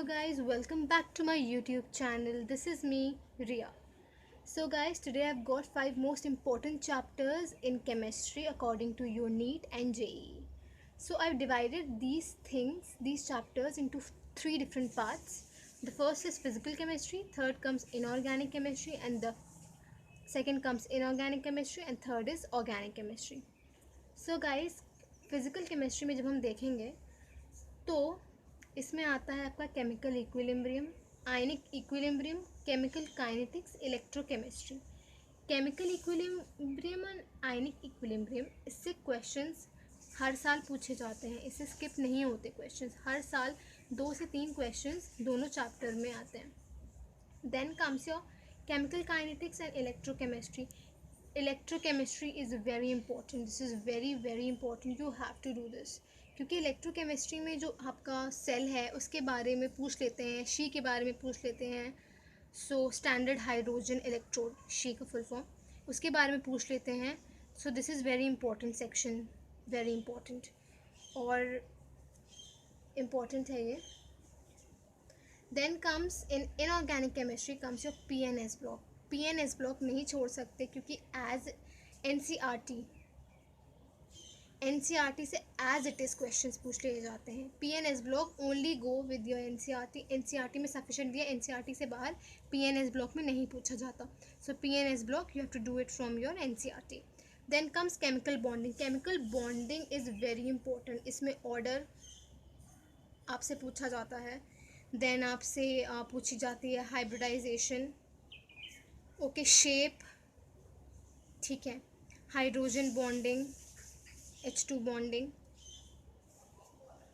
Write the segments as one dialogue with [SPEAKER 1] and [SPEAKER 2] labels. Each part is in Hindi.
[SPEAKER 1] Hello guys, welcome back to my YouTube channel. This is me, Ria. So guys, today I've got 5 most important chapters in chemistry according to your NEET and JEE. So I've divided these chapters into 3 different parts. The first is physical chemistry, third comes inorganic chemistry, and the second comes inorganic chemistry, and third is organic chemistry. So guys, physical chemistry में जब हम देखेंगे तो इसमें आता है आपका chemical equilibrium, ionic equilibrium, chemical kinetics, electrochemistry. Chemical equilibrium और आयनिक इक्विलिब्रियम, इससे क्वेश्चंस हर साल पूछे जाते हैं, इससे स्किप नहीं होते क्वेश्चंस। हर साल 2 से 3 क्वेश्चंस दोनों चैप्टर में आते हैं। Then comes your chemical kinetics and electrochemistry. Electrochemistry is very important, this is very very important, you have to do this. क्योंकि इलेक्ट्रोकेमिस्ट्री में जो आपका सेल है उसके बारे में पूछ लेते हैं, शी के बारे में पूछ लेते हैं। So standard hydrogen electrode, SHE का फुल फॉर्म, उसके बारे में पूछ लेते हैं। So this is very important section, very important और इम्पॉर्टेंट है ये। Then comes in inorganic chemistry comes your PNS block. PNS block नहीं छोड़ सकते क्योंकि एज NCERT से एज इट इज़ क्वेश्चंस पूछ लिए जाते हैं। PNS block only go with your NCERT में सफिशेंट दिया, NCERT से बाहर PNS ब्लॉक में नहीं पूछा जाता। So PNS block you have to do it from your NCERT। Then comes chemical bonding. Chemical bonding is very important, इसमें ऑर्डर आपसे पूछा जाता है। देन आपसे पूछी जाती है हाइब्रिडाइजेशन, ओके, शेप, ठीक है, hydrogen bonding, H2 bonding.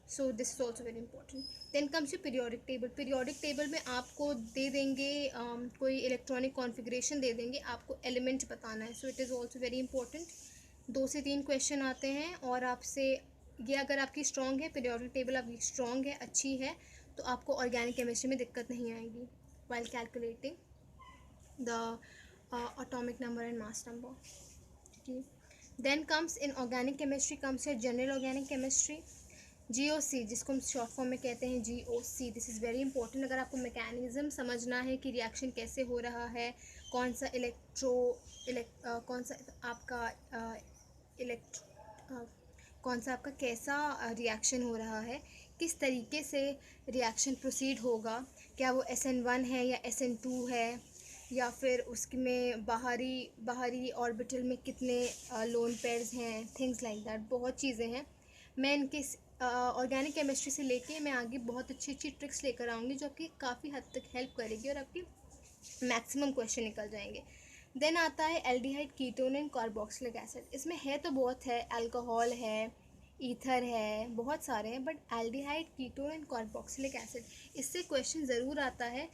[SPEAKER 1] So this is also very important. Then comes your periodic table. Periodic table में आपको दे देंगे कोई इलेक्ट्रॉनिक कॉन्फ़िगरेशन दे देंगे, आपको एलिमेंट बताना है। So it is also very important. 2 से 3 क्वेश्चन आते हैं और आपसे ये अगर आपकी स्ट्रॉन्ग है, पीरियोडिक टेबल आपकी स्ट्रॉन्ग है, अच्छी है, तो आपको ऑर्गेनिक केमिस्ट्री में दिक्कत नहीं आएगी while calculating the atomic number and mass number, ठीक है। Then comes in organic chemistry comes your general organic chemistry, GOC, जिसको हम शॉर्ट फॉर्म में कहते हैं GOC। This is very important. अगर आपको मैकेनिज़्म समझना है कि रिएक्शन कैसे हो रहा है, कौन सा कौन सा आपका कैसा रिएक्शन हो रहा है, किस तरीके से रिएक्शन प्रोसीड होगा, क्या वो SN1 है या SN2 है, या फिर उसमें बाहरी ऑर्बिटल में कितने लोन पेयर्स हैं, थिंग्स लाइक दैट, बहुत चीज़ें हैं। मैं इनके ऑर्गेनिक केमिस्ट्री से लेके मैं आगे बहुत अच्छी अच्छी ट्रिक्स लेकर आऊँगी जो आपकी काफ़ी हद तक हेल्प करेगी और आपकी मैक्सिमम क्वेश्चन निकल जाएंगे। देन आता है aldehyde, ketone and carboxylic acid. इसमें है तो बहुत है, अल्कोहल है, ईथर है, बहुत सारे हैं, but aldehyde, ketone and carboxylic acid, इससे क्वेश्चन ज़रूर आता है।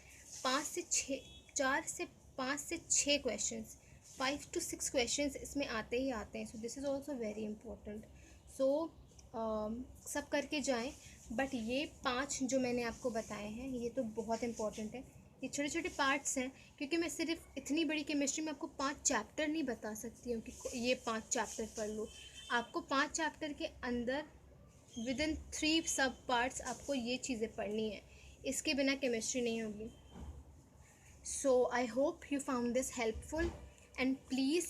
[SPEAKER 1] 4 से 5 से 6 क्वेश्चंस, 5 to 6 क्वेश्चंस इसमें आते ही आते हैं। So this is also very important. So सब करके जाएं, बट ये 5 जो मैंने आपको बताए हैं ये तो बहुत इंपॉर्टेंट है। ये छोटे छोटे पार्ट्स हैं, क्योंकि मैं सिर्फ इतनी बड़ी केमिस्ट्री में आपको 5 चैप्टर नहीं बता सकती हूँ कि ये 5 चैप्टर पढ़ लो। आपको 5 चैप्टर के अंदर विद इन 3 सब पार्ट्स आपको ये चीज़ें पढ़नी है, इसके बिना केमिस्ट्री नहीं होगी। So I hope you found this helpful, and please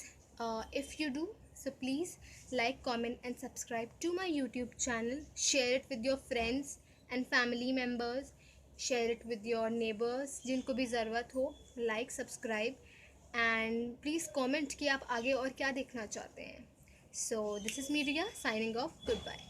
[SPEAKER 1] if you do, so please like, comment and subscribe to my YouTube channel. Share it with your friends and family members, share it with your neighbors जिनको भी ज़रूरत हो। like, subscribe and please comment कि आप आगे और क्या देखना चाहते हैं। So this is me Riya signing off, goodbye.